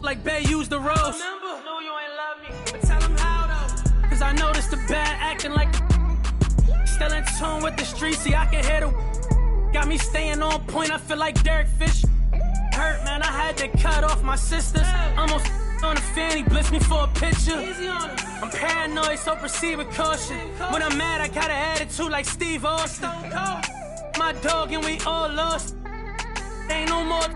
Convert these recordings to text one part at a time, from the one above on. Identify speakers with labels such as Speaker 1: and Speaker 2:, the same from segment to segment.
Speaker 1: like Bay used the rose. Remember? No, you ain't love me. But tell him how though. Cause I noticed the bad acting like still in tune with the streets. See, I can hear the got me staying on point. I feel like Derek Fisher. Hurt, man, I had to cut off my sisters. Almost on the fan, he blitzed me for a picture. I'm paranoid, so proceed with caution. When I'm mad, I got an attitude like Steve Austin. My dog and we all lost. Ain't no more.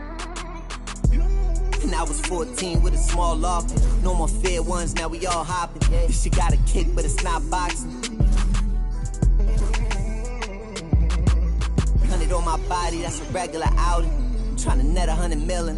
Speaker 2: And I was 14 with a small loft. No more fair ones, now we all hopping. This shit got a kick, but it's not boxing. 100 on my body, that's a regular outing. I'm trying to net 100 million.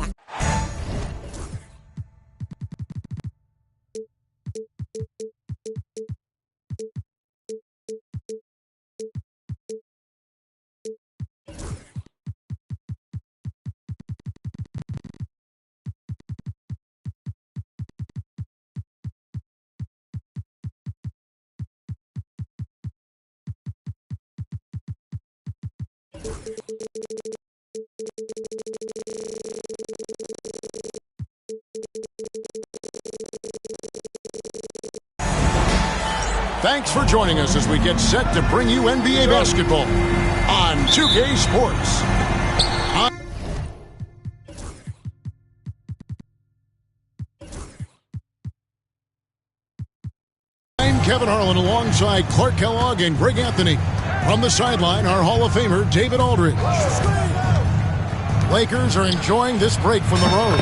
Speaker 3: Thanks for joining us as we get set to bring you NBA basketball on 2K Sports. I'm Kevin Harlan alongside Clark Kellogg and Greg Anthony. From the sideline, our Hall of Famer, David Aldridge. Lakers are enjoying this break from the road.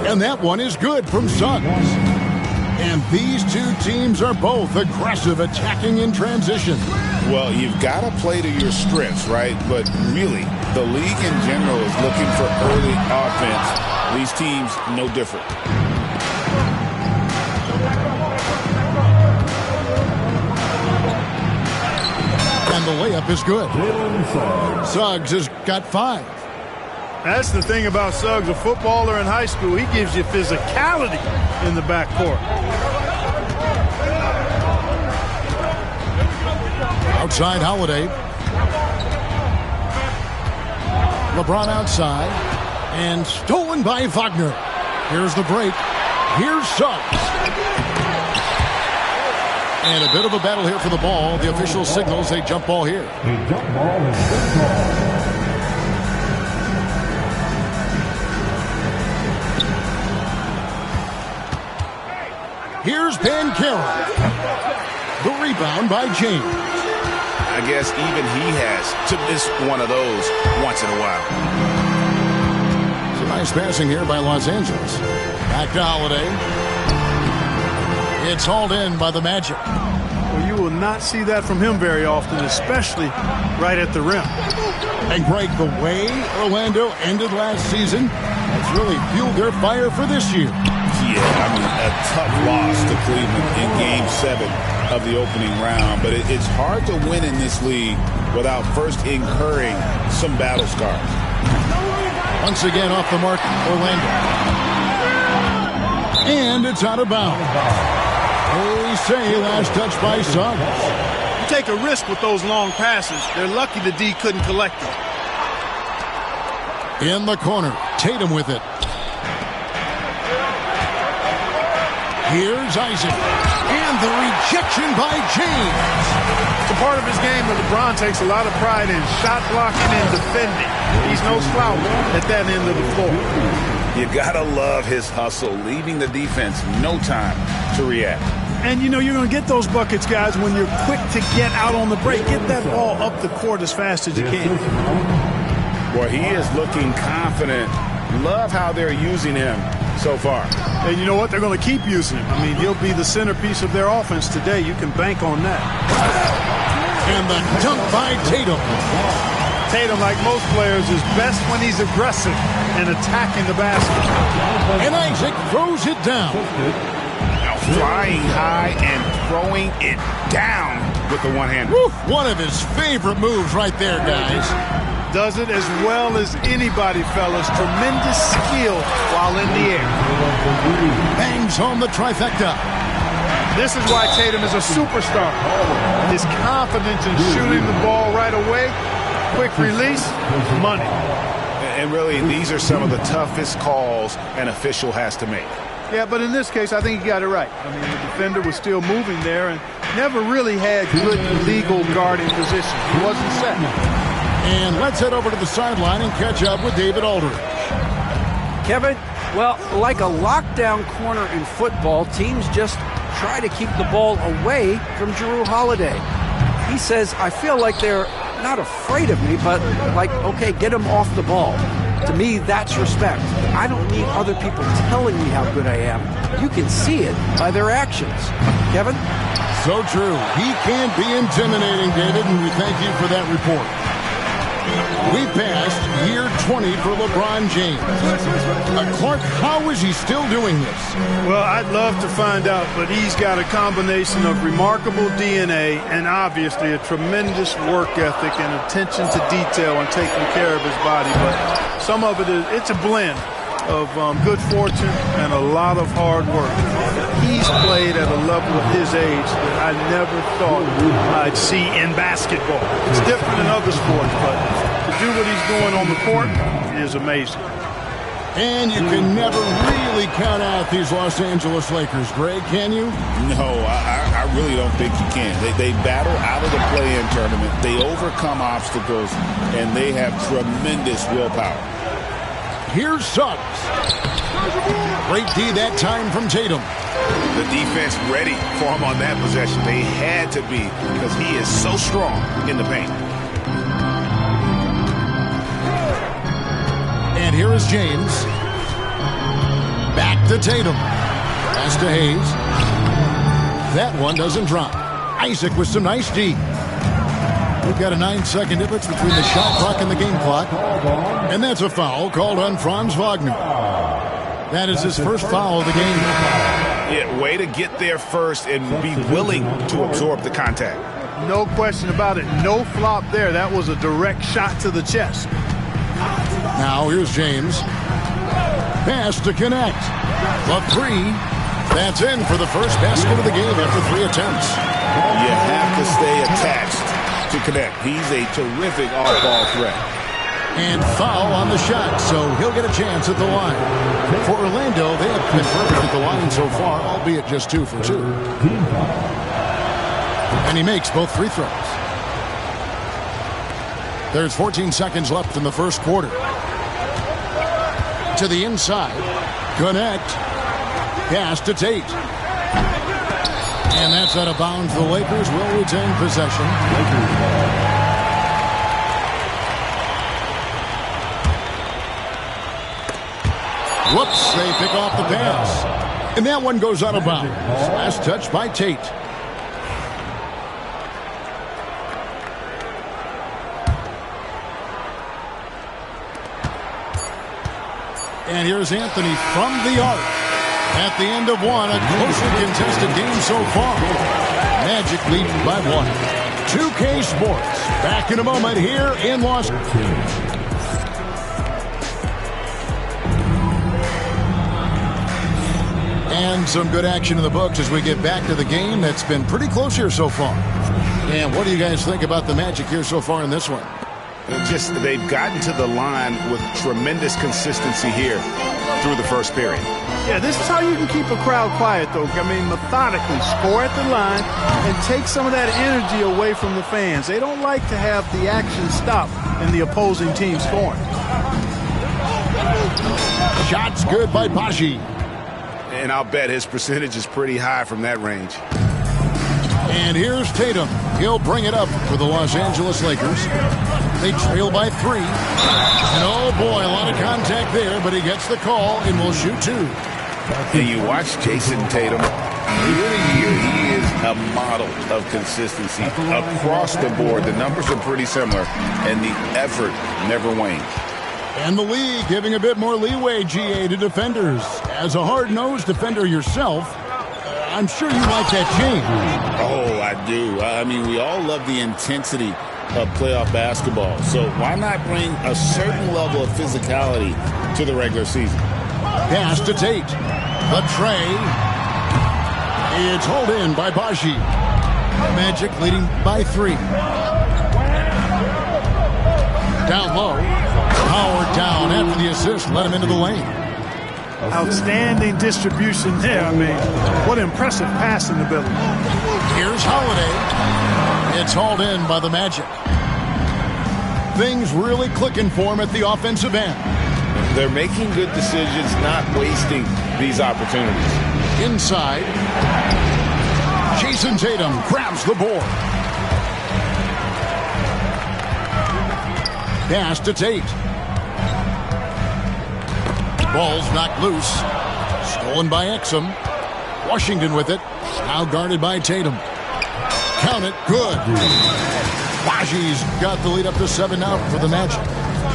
Speaker 3: And that one is good from Suggs. And these two teams are both aggressive, attacking in transition.
Speaker 4: Well, you've got to play to your strengths, right? But really, the league in general is looking for early offense. These teams, no different.
Speaker 3: And the layup is good. Suggs has got 5.
Speaker 5: That's the thing about Suggs, a footballer in high school. He gives you physicality in the backcourt.
Speaker 3: Outside Holiday. LeBron outside. And stolen by Wagner. Here's the break. Here's Suggs. And a bit of a battle here for the ball. The official signals a jump ball here.
Speaker 6: A jump ball is good ball.
Speaker 3: Here's Banchero. The rebound by James.
Speaker 4: I guess even he has to miss one of those once in a while.
Speaker 3: It's a nice passing here by Los Angeles. Back to Holiday. It's hauled in by the Magic.
Speaker 5: Well, you will not see that from him very often, especially right at the rim.
Speaker 3: And Greg, the way Orlando ended last season has really fueled their fire for this year.
Speaker 4: Yeah, I mean, a tough loss to Cleveland in Game 7 of the opening round. But it's hard to win in this league without first incurring some battle scars.
Speaker 3: Once again off the mark, Orlando. And it's out of bounds. They say last touch by Suggs.
Speaker 5: You take a risk with those long passes. They're lucky the D couldn't collect them.
Speaker 3: In the corner, Tatum with it. Here's Isaac. And the rejection by James.
Speaker 5: It's a part of his game that LeBron takes a lot of pride in, shot blocking and defending. He's no slouch at that end of the floor.
Speaker 4: You gotta love his hustle, leaving the defense no time to react.
Speaker 5: And you know you're going to get those buckets, guys, when you're quick to get out on the break. Get that ball up the court as fast as you can.
Speaker 4: Boy, he is looking confident. Love how they're using him so far.
Speaker 5: And you know what? They're going to keep using him. I mean, he'll be the centerpiece of their offense today. You can bank on that.
Speaker 3: And the dunk by Tatum.
Speaker 5: Tatum, like most players, is best when he's aggressive and attacking the basket.
Speaker 3: And Isaac throws it down.
Speaker 4: Now flying high and throwing it down with the one-hander.
Speaker 3: One of his favorite moves right there, guys.
Speaker 5: Does it as well as anybody, fellas. Tremendous skill while in the air.
Speaker 3: Bangs home the trifecta.
Speaker 5: This is why Tatum is a superstar. His confidence in shooting the ball right away, quick release, money.
Speaker 4: And really, these are some of the toughest calls an official has to make.
Speaker 5: Yeah, but in this case, I think he got it right. I mean, the defender was still moving there and never really had good legal guarding position. He wasn't set.
Speaker 3: And let's head over to the sideline and catch up with David Aldridge.
Speaker 7: Kevin, well, like a lockdown corner in football, teams just try to keep the ball away from Jrue Holiday. He says, I feel like they're not afraid of me, but like, okay, get him off the ball. To me, that's respect. I don't need other people telling me how good I am. You can see it by their actions. Kevin?
Speaker 3: So true. He can be intimidating, David, and we thank you for that report. We passed year 20 for LeBron James. Clark, how is he still doing this?
Speaker 5: Well, I'd love to find out, but he's got a combination of remarkable DNA and obviously a tremendous work ethic and attention to detail and taking care of his body. But some of it's a blend of good fortune and a lot of hard work. He's played at a level of his age that I never thought I'd see in basketball. It's different in other sports, but to do what he's doing on the court is amazing.
Speaker 3: And you can never really count out these Los Angeles Lakers, Greg, can you?
Speaker 4: No, I really don't think you can. They battle out of the play-in tournament. They overcome obstacles, and they have tremendous willpower.
Speaker 3: Here's Suggs. Great D that time from Tatum.
Speaker 4: The defense ready for him on that possession. They had to be because he is so strong in the paint.
Speaker 3: And here is James. Back to Tatum. Pass to Hayes. That one doesn't drop. Isaac with some nice D. We've got a 9-second difference between the shot clock and the game clock. And that's a foul called on Franz Wagner. That is his first foul of the game.
Speaker 4: Yeah, way to get there first and be willing to absorb the contact.
Speaker 5: No question about it. No flop there. That was a direct shot to the chest.
Speaker 3: Now here's James. Pass to connect. The three. That's in for the first basket of the game after 3 attempts.
Speaker 4: You have to stay attached to connect. He's a terrific off-ball threat.
Speaker 3: And foul on the shot, so he'll get a chance at the line. For Orlando, they have been perfect at the line so far, albeit just 2 for 2. And he makes both free throws. There's 14 seconds left in the first quarter. To the inside. Connect. Pass to Tate. And that's out of bounds. The Lakers will retain possession. Whoops, they pick off the pass. And that one goes out of bounds. Last touch by Tate. And here's Anthony from the arc. At the end of one, a closely contested game so far. Magic lead by 1. 2K Sports. Back in a moment here in Los Angeles. And some good action in the books as we get back to the game that's been pretty close here so far. And what do you guys think about the Magic here so far in this one?
Speaker 4: They've gotten to the line with tremendous consistency here through the first period.
Speaker 5: Yeah, this is how you can keep a crowd quiet, though. I mean, methodically score at the line and take some of that energy away from the fans. They don't like to have the action stop in the opposing team scoring.
Speaker 3: Shots good by Baji.
Speaker 4: And I'll bet his percentage is pretty high from that range.
Speaker 3: And here's Tatum. He'll bring it up for the Los Angeles Lakers. They trail by 3. And oh boy, a lot of contact there, but he gets the call and will shoot 2.
Speaker 4: And you watch Jason Tatum. Year to year, he is a model of consistency across the board. The numbers are pretty similar, and the effort never wanes.
Speaker 3: And the league giving a bit more leeway, GA, to defenders. As a hard-nosed defender yourself, I'm sure you like that change.
Speaker 4: Oh, I do. I mean, we all love the intensity of playoff basketball. So why not bring a certain level of physicality to the regular season?
Speaker 3: Pass to Tate. The tray. It's hauled in by Baji. Magic leading by 3. Down low. Powered down after the assist, let him into the lane.
Speaker 5: Outstanding distribution there. I mean, what impressive passing ability.
Speaker 3: Here's Holiday. It's hauled in by the Magic. Things really clicking for him at the offensive end.
Speaker 4: They're making good decisions, not wasting these opportunities.
Speaker 3: Inside, Jason Tatum grabs the board. Pass to Tate. Ball's knocked loose. Stolen by Exum. Washington with it. Now guarded by Tatum. Count it. Good. Baji's got the lead up to 7 now for the Magic.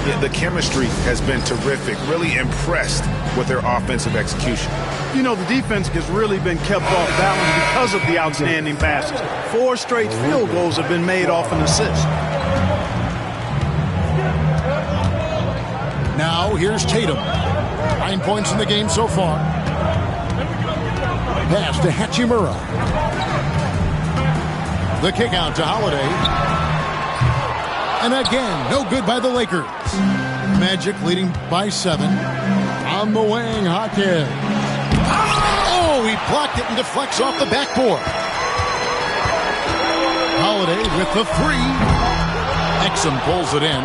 Speaker 4: Yeah, the chemistry has been terrific. Really impressed with their offensive execution.
Speaker 5: You know, the defense has really been kept off balance because of the outstanding passes. 4 straight field goals have been made off an assist.
Speaker 3: Now here's Tatum. 9 points in the game so far. Pass to Hachimura. The kick out to Holiday. And again, no good by the Lakers. Magic leading by 7. On the wing, Hawkins. Oh, he blocked it and deflects off the backboard. Holiday with the 3. Exum pulls it in.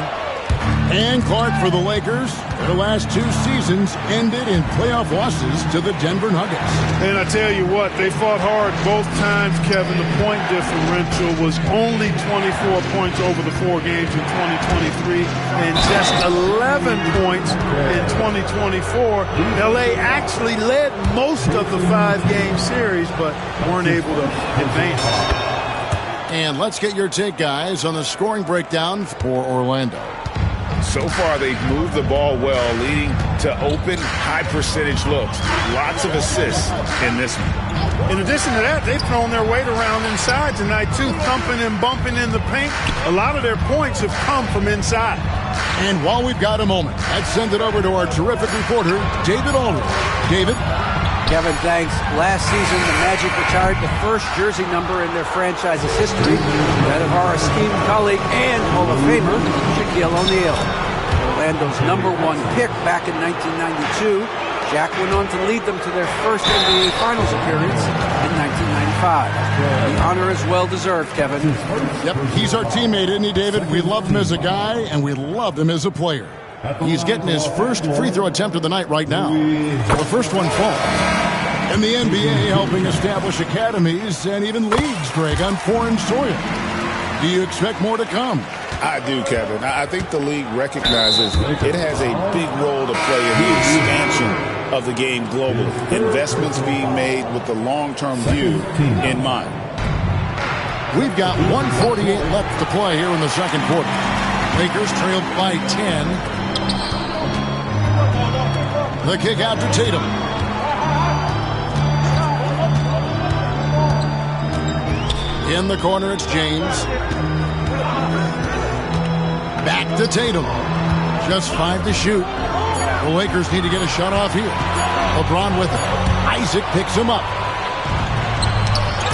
Speaker 3: And Clark for the Lakers. Their last 2 seasons ended in playoff losses to the Denver Nuggets.
Speaker 5: And I tell you what, they fought hard both times, Kevin. The point differential was only 24 points over the 4 games in 2023 and just 11 points in 2024. LA actually led most of the 5-game series, but weren't able to advance.
Speaker 3: And let's get your take, guys, on the scoring breakdown for Orlando.
Speaker 4: So far, they've moved the ball well, leading to open, high-percentage looks. Lots of assists in this one.
Speaker 5: In addition to that, they've thrown their weight around inside tonight, too, thumping and bumping in the paint. A lot of their points have come from inside.
Speaker 3: And while we've got a moment, let's send it over to our terrific reporter, David Aldridge. David?
Speaker 7: Kevin, thanks. Last season, the Magic retired the first jersey number in their franchise's history, that of our esteemed colleague and Hall of Famer, Shaquille O'Neal. Orlando's #1 pick back in 1992, Shaq went on to lead them to their first NBA Finals appearance in 1995. The honor is well-deserved, Kevin.
Speaker 3: Yep, he's our teammate, isn't he, David? We love him as a guy, and we love him as a player. He's getting his first free throw attempt of the night right now. The first one falls. And the NBA helping establish academies and even leagues, Greg, on foreign soil. Do you expect more to come?
Speaker 4: I do, Kevin. I think the league recognizes it has a big role to play in the expansion of the game globally. Investments being made with the long-term view in mind.
Speaker 3: We've got 1:48 left to play here in the second quarter. Lakers trailed by 10. The kick out to Tatum. In the corner, it's James. Back to Tatum. Just 5 to shoot. The Lakers need to get a shot off here. LeBron with it. Isaac picks him up.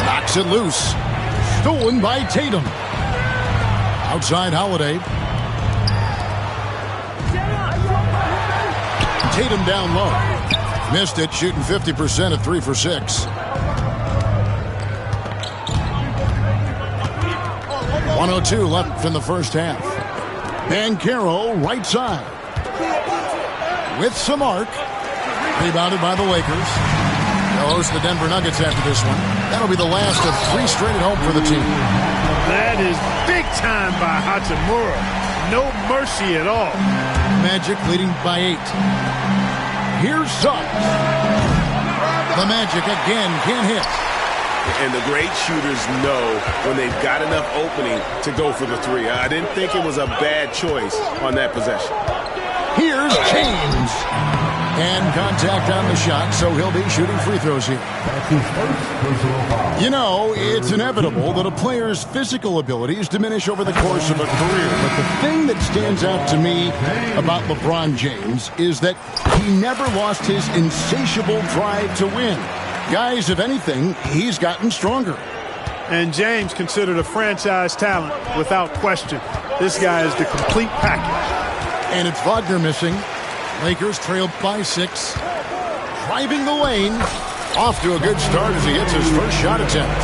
Speaker 3: Knocks it loose. Stolen by Tatum. Outside Holiday. Tatum down low. Missed it, shooting 50% at 3 for 6. 1:02 left in the first half. Banchero, right side. With some arc. Rebounded by the Lakers. They'll host the Denver Nuggets after this one. That'll be the last of 3 straight at home for the team.
Speaker 5: That is big time by Hachimura. No mercy at all.
Speaker 3: Magic leading by 8. Here's Suggs. The Magic again can't hit.
Speaker 8: And the great shooters know when they've got enough opening to go for the 3. I didn't think it was a bad choice on that possession.
Speaker 3: Here's James. And contact on the shot, so he'll be shooting free throws here. You know, it's inevitable that a player's physical abilities diminish over the course of a career. But the thing that stands out to me about LeBron James is that he never lost his insatiable drive to win. Guys, if anything, he's gotten stronger.
Speaker 5: And James considered a franchise talent without question. This guy is the complete package.
Speaker 3: And it's Wagner missing. Lakers trail by 6. Driving the lane. Off to a good start as he hits his first shot attempt.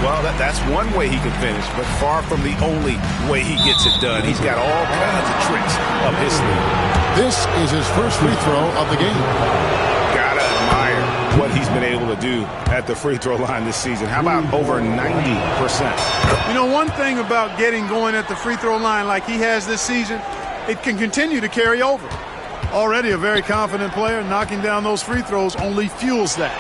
Speaker 8: Well, that's one way he can finish, but far from the only way he gets it done. He's got all kinds of tricks up his sleeve.
Speaker 3: This is his first free throw of the game.
Speaker 8: Gotta admire what he's been able to do at the free throw line this season. How about over 90%?
Speaker 5: You know, one thing about getting going at the free throw line like he has this season, it can continue to carry over. Already a very confident player, knocking down those free throws only fuels that.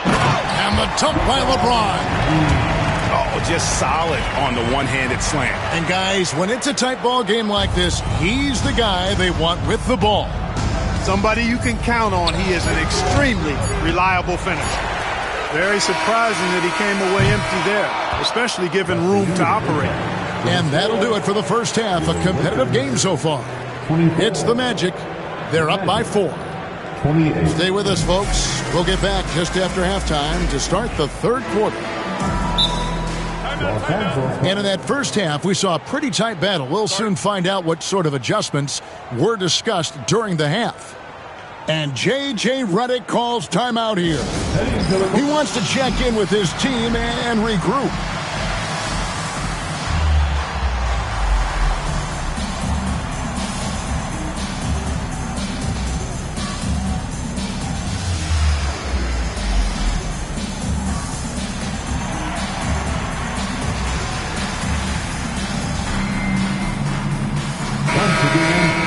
Speaker 3: And the dunk by LeBron.
Speaker 8: Oh, just solid on the one-handed slam.
Speaker 3: And guys, when it's a tight ball game like this, he's the guy they want with the ball.
Speaker 5: Somebody you can count on. He is an extremely reliable finisher. Very surprising that he came away empty there, especially given room to operate.
Speaker 3: And that'll do it for the first half. A competitive game so far. It's the Magic. They're up by 4.
Speaker 6: 28.
Speaker 3: Stay with us, folks. We'll get back just after halftime to start the third quarter. And in that first half, we saw a pretty tight battle. We'll soon find out what sort of adjustments were discussed during the half. And J.J. Redick calls timeout here. He wants to check in with his team and regroup.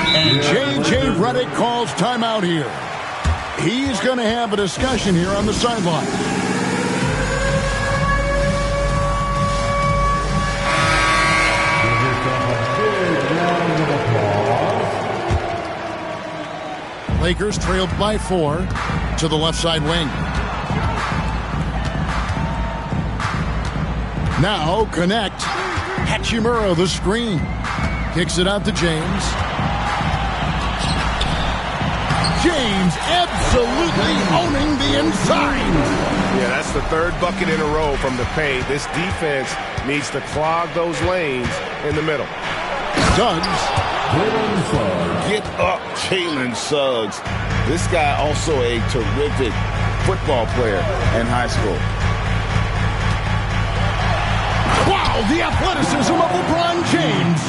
Speaker 3: And J.J. Redick calls timeout here. He's going to have a discussion here on the sideline. Lakers trailed by 4 to the left side wing. Now connect. Hachimura the screen. Kicks it out to James. James absolutely owning the inside.
Speaker 8: Yeah, that's the third bucket in a row from the paint. This defense needs to clog those lanes in the middle.
Speaker 3: Suggs.
Speaker 4: Get up, Jalen Suggs. This guy also a terrific football player in high school.
Speaker 3: Wow, the athleticism of LeBron James.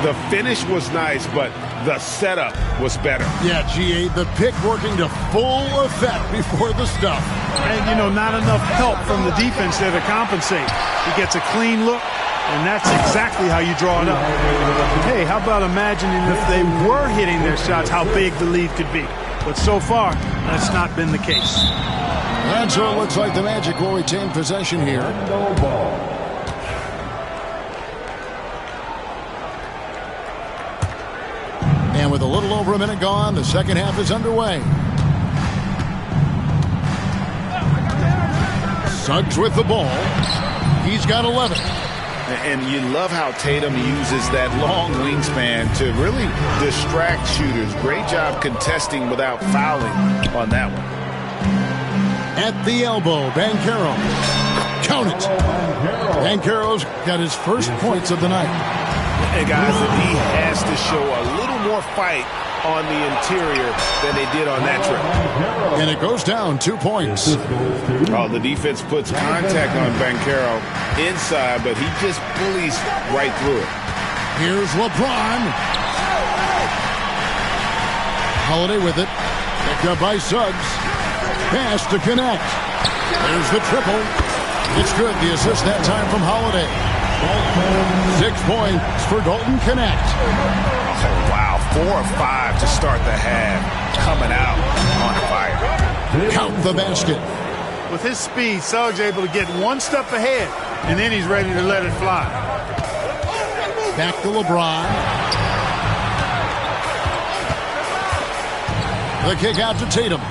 Speaker 8: The finish was nice, but the setup was better.
Speaker 3: Yeah, G.A., the pick working to full effect before the stuff.
Speaker 5: And, you know, not enough help from the defense there to compensate. He gets a clean look, and that's exactly how you draw it up. Hey, how about imagining if they were hitting their shots, how big the lead could be. But so far, that's not been the case.
Speaker 3: And so it looks like the Magic will retain possession here. And with a little over a minute gone, the second half is underway. Suggs with the ball. He's got 11.
Speaker 4: And you love how Tatum uses that long wingspan to really distract shooters. Great job contesting without fouling on that one.
Speaker 3: At the elbow, Banchero. Count it. Banchero's got his first points of the night.
Speaker 8: And guys, he has to show a little more fight on the interior than they did on that trip.
Speaker 3: And it goes down 2 points.
Speaker 4: Oh, the defense puts contact on Banchero inside, but he just bullies right through it.
Speaker 3: Here's LeBron. Holiday with it. Picked up by Suggs. Pass to connect. There's the triple. It's good. The assist that time from Holiday. 6 points for Dalton Connect.
Speaker 8: Oh, wow. 4 of 5 to start the half. Coming out on fire.
Speaker 3: Count the basket.
Speaker 5: With his speed, Suggs able to get one step ahead, and then he's ready to let it fly.
Speaker 3: Back to LeBron. The kick out to Tatum.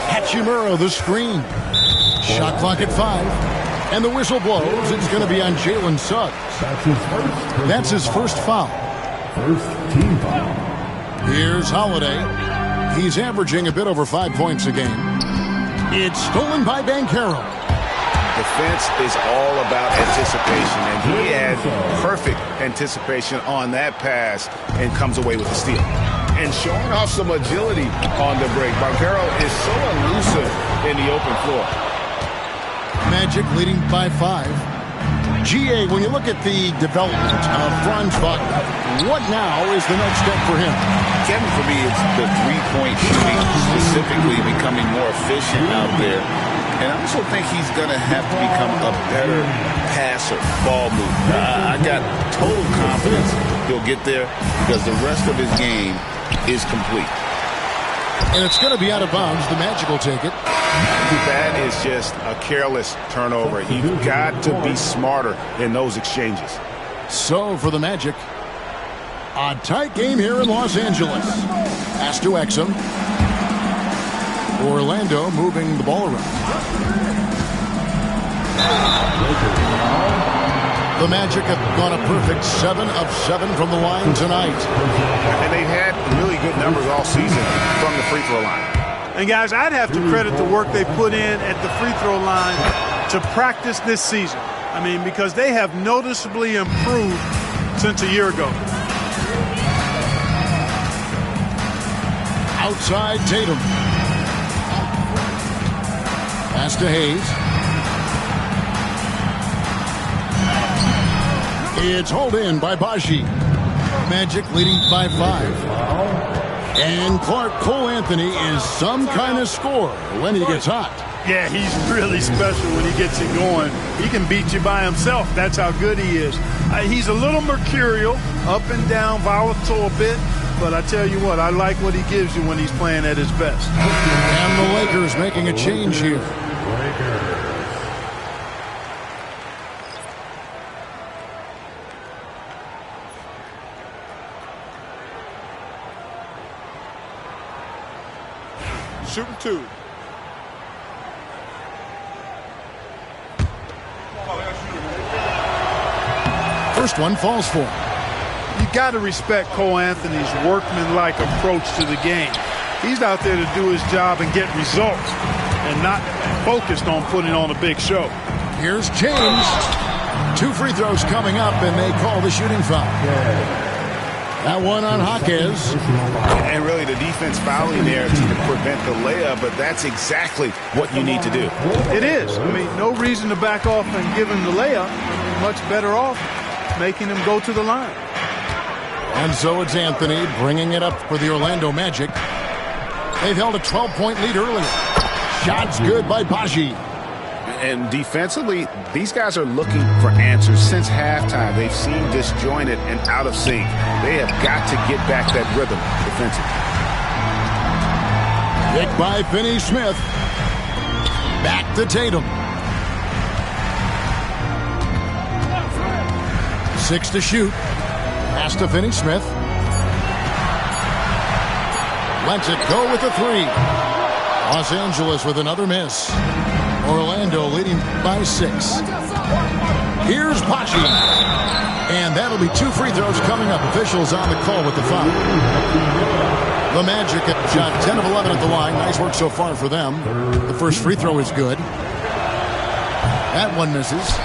Speaker 3: Hachimura the screen. Shot clock at 5. And the whistle blows. It's going to be on Jalen Suggs. That's his first foul.
Speaker 6: First team foul.
Speaker 3: Here's Holiday. He's averaging a bit over 5 points a game. It's stolen by Banchero.
Speaker 4: Defense is all about anticipation, and he had perfect anticipation on that pass and comes away with the steal. And showing off some agility on the break. Banchero is so elusive in the open floor.
Speaker 3: Magic leading by 5. GA, when you look at the development of Franz Wagner, what now is the next step for him?
Speaker 4: Kevin, for me, it's the three-point shooting, specifically becoming more efficient out there. And I also think he's going to have to become a better passer, ball mover. I got total confidence he'll get there because the rest of his game is complete.
Speaker 3: And it's going to be out of bounds. The Magic will take it.
Speaker 4: That is just a careless turnover. You've got to be smarter in those exchanges.
Speaker 3: So for the Magic, a tight game here in Los Angeles. Pass to Exum. Orlando moving the ball around. The Magic have gone a perfect 7 of 7 from the line tonight.
Speaker 4: And they've had really good numbers all season from the free throw line.
Speaker 5: And guys, I'd have to credit the work they put in at the free throw line to practice this season. I mean, because they have noticeably improved since a year ago.
Speaker 3: Outside Tatum. Pass to Hayes. It's hauled in by Baji. Magic leading by 5. And Clark Cole Anthony is some kind of scorer when he gets hot.
Speaker 5: Yeah, he's really special when he gets it going. He can beat you by himself. That's how good he is. He's a little mercurial, up and down, volatile a bit. But I tell you what, I like what he gives you when he's playing at his best.
Speaker 3: And the Lakers making a change here.
Speaker 5: Shooting 2.
Speaker 3: First one falls for him.
Speaker 5: You got to respect Cole Anthony's workmanlike approach to the game. He's out there to do his job and get results and not focused on putting on a big show.
Speaker 3: Here's James. 2 free throws coming up, and they call the shooting foul. That one on Jaquez.
Speaker 4: And really the defense fouling there to prevent the layup, but that's exactly what you need to do.
Speaker 5: It is. I mean, no reason to back off and give him the layup. Much better off making him go to the line.
Speaker 3: And so it's Anthony bringing it up for the Orlando Magic. They've held a 12-point lead earlier. Shots good by Baji.
Speaker 4: And defensively, these guys are looking for answers since halftime. They've seemed disjointed and out of sync. They have got to get back that rhythm defensively.
Speaker 3: Picked by Finney-Smith. Back to Tatum. 6 to shoot. Pass to Finney-Smith. Lets it go with the 3. Los Angeles with another miss. Orlando leading by 6. Here's Pachi. And that'll be 2 free throws coming up. Officials on the call with the foul. The Magic have shot 10 of 11 at the line. Nice work so far for them. The first free throw is good. That one misses.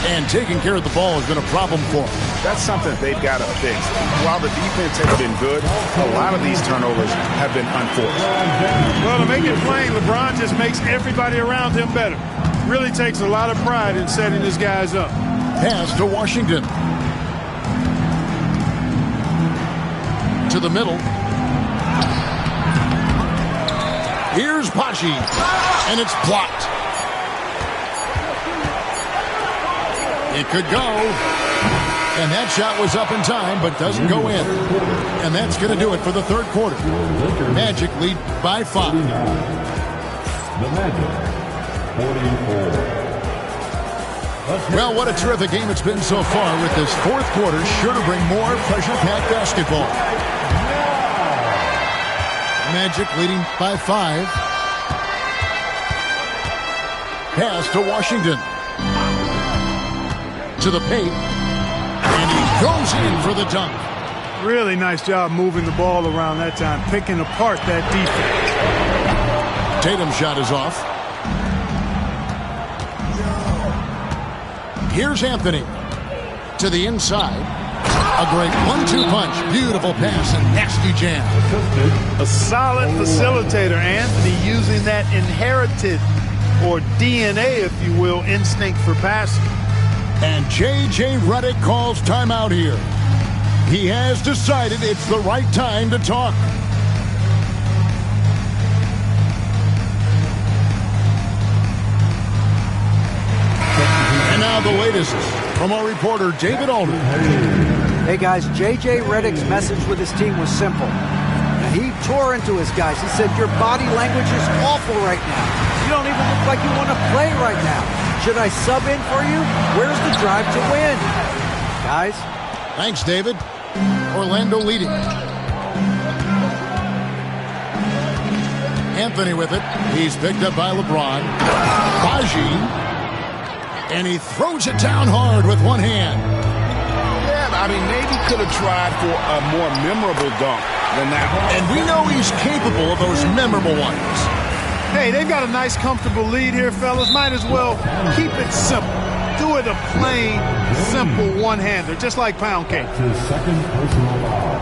Speaker 3: And taking care of the ball has been a problem for them.
Speaker 4: That's something they've got to fix. While the defense has been good, a lot of these turnovers have been unforced.
Speaker 5: Well, to make it plain, LeBron just makes everybody around him better. Really takes a lot of pride in setting his guys up.
Speaker 3: Pass to Washington. To the middle. Here's Pachi. And it's blocked. It could go. And that shot was up in time, but doesn't go in. And that's going to do it for the third quarter. Magic lead by 5.
Speaker 6: The Magic, 44.
Speaker 3: Well, what a terrific game it's been so far with this fourth quarter. Sure to bring more pressure-packed basketball. Magic leading by 5. Pass to Washington. To the paint. And he goes in for the dunk.
Speaker 5: Really nice job moving the ball around that time, picking apart that defense.
Speaker 3: Tatum's shot is off. Here's Anthony to the inside. A great 1-2 punch. Beautiful pass and nasty jam.
Speaker 5: A solid facilitator, Anthony, using that inherited, or DNA, if you will, instinct for passing.
Speaker 3: And J.J. Redick calls timeout here. He has decided it's the right time to talk. And now the latest from our reporter, David Aldridge.
Speaker 7: Hey guys, J.J. Redick's message with his team was simple. He tore into his guys. He said, your body language is awful right now. You don't even look like you want to play right now. Should I sub in for you? Where's the drive to win? Guys?
Speaker 3: Thanks, David. Orlando leading. Anthony with it. He's picked up by LeBron. Baji. And he throws it down hard with one hand.
Speaker 4: I mean, maybe could have tried for a more memorable dunk than that one.
Speaker 3: And we know he's capable of those memorable ones.
Speaker 5: Hey, they've got a nice, comfortable lead here, fellas. Might as well keep it simple. Do it a plain, simple one-hander, just like pound cake.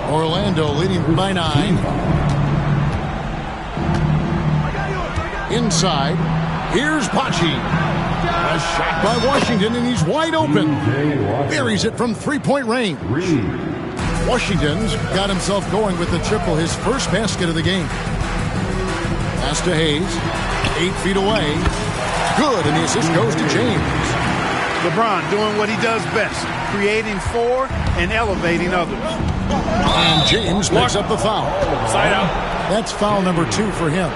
Speaker 3: Orlando leading by 9. Inside, here's Pachi. A shot by Washington, and he's wide open. Buries it from three-point range. Washington's got himself going with the triple, his first basket of the game. Pass to Hayes. 8 feet away. Good, and the assist goes to James.
Speaker 5: LeBron doing what he does best, creating for and elevating others.
Speaker 3: And James picks up the foul.
Speaker 8: Side out.
Speaker 3: That's foul number 2 for him.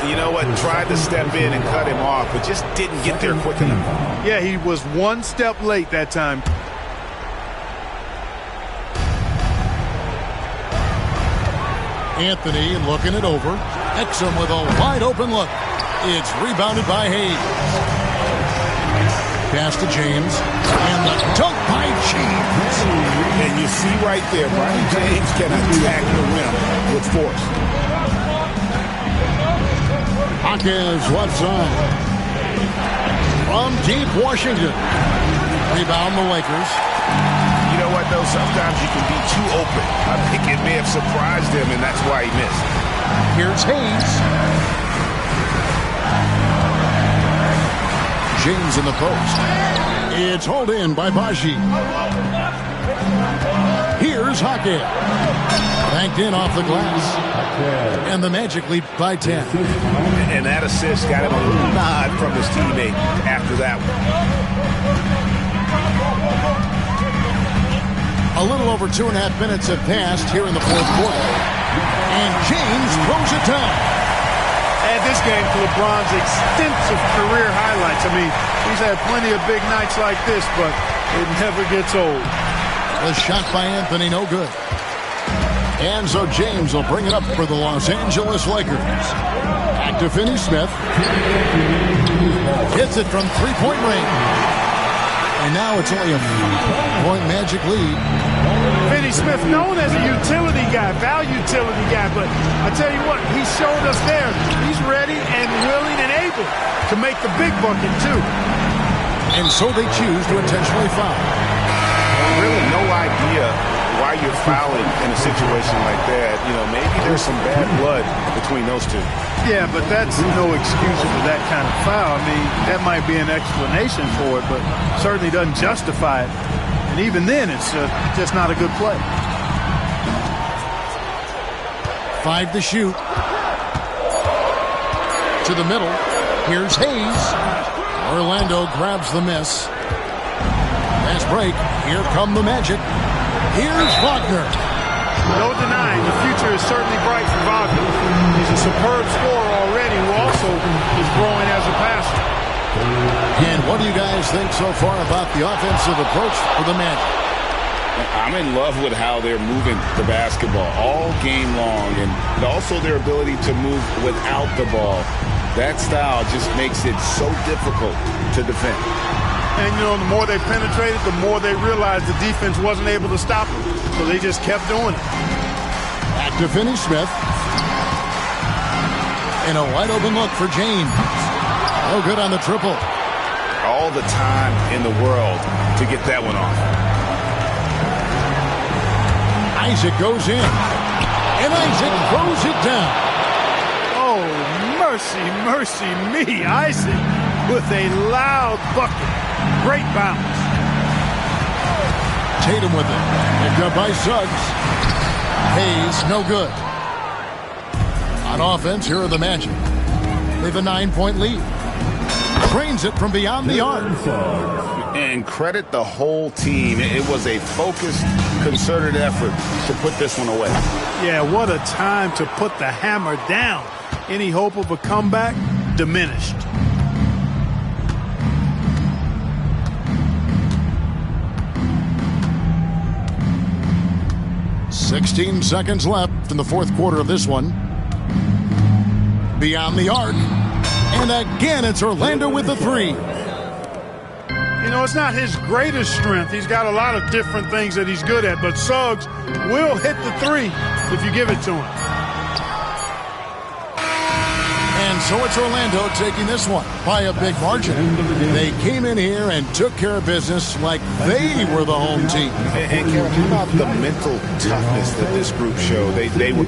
Speaker 4: You know what? Tried to step in and cut him off, but just didn't get there quick enough.
Speaker 5: Yeah, he was one step late that time.
Speaker 3: Anthony looking it over. Exum with a wide open look. It's rebounded by Hayes. Pass to James. And the dunk by James.
Speaker 4: And you see right there, Brian James can attack the rim with force.
Speaker 3: Hawkins left side. From deep Washington. Rebound the Lakers.
Speaker 4: You know what, though? Sometimes you can be too open. I think it may have surprised him, and that's why he missed.
Speaker 3: Here's Hayes. James in the post. It's hauled in by Baji. Here's Hawkins. Banked in off the glass. And the Magic lead by 10.
Speaker 4: And that assist got him a little nod from his teammate after that one.
Speaker 3: A little over 2.5 minutes have passed here in the fourth quarter. And James throws it down.
Speaker 5: Add this game to LeBron's extensive career highlights. I mean, he's had plenty of big nights like this, but it never gets old.
Speaker 3: The shot by Anthony, no good. And so James will bring it up for the Los Angeles Lakers. Back to Finney-Smith. Hits it from three-point range. And now it's only a 5-point Magic lead.
Speaker 5: Finney-Smith known as a utility guy, value utility guy, but I tell you what, he showed us there. He's ready and willing and able to make the big bucket too.
Speaker 3: And so they choose to intentionally foul.
Speaker 4: Really no idea why you're fouling in a situation like that. You know, maybe there's some bad blood between those two.
Speaker 5: Yeah, but that's no excuse for that kind of foul. I mean, that might be an explanation for it, but certainly doesn't justify it. And even then, it's just not a good play.
Speaker 3: 5 to shoot. To the middle. Here's Hayes. Orlando grabs the miss. Fast break. Here come the Magic. Here's Wagner.
Speaker 5: No denying, the future is certainly bright for Wagner. He's a superb scorer already, who also is growing as a passer.
Speaker 3: And what do you guys think so far about the offensive approach for the Magic?
Speaker 4: I'm in love with how they're moving the basketball all game long, and also their ability to move without the ball. That style just makes it so difficult to defend.
Speaker 5: And, you know, the more they penetrated, the more they realized the defense wasn't able to stop them. So they just kept doing it.
Speaker 3: Back to Finney-Smith. And a wide open look for James. No good on the triple.
Speaker 4: all the time in the world to get that one off.
Speaker 3: Isaac goes in, and Isaac throws it down.
Speaker 5: Oh, mercy, mercy me. Isaac with a loud bucket. Great bounce.
Speaker 3: Tatum with it. Picked up by Suggs. Hayes, no good. On offense, here are the Magic. They have a 9-point lead. Drains it from beyond the arc.
Speaker 4: And credit the whole team. It was a focused, concerted effort to put this one away.
Speaker 5: Yeah, what a time to put the hammer down. Any hope of a comeback? Diminished.
Speaker 3: "16 seconds left in the fourth quarter of this one. Beyond the arc. And again, it's Orlando with the three.
Speaker 5: You know, it's not his greatest strength. He's got a lot of different things that he's good at, but Suggs will hit the three if you give it to him.
Speaker 3: And so it's Orlando taking this one by a big margin. They came in here and took care of business like they were the home team.
Speaker 4: And Kevin, how about the mental toughness that this group showed? They were...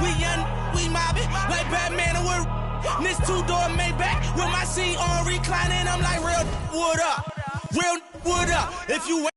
Speaker 1: We young, we mobbing like Batman and we're this two-door Maybach with my seat on reclining. I'm like, real wood up, real wood up. If you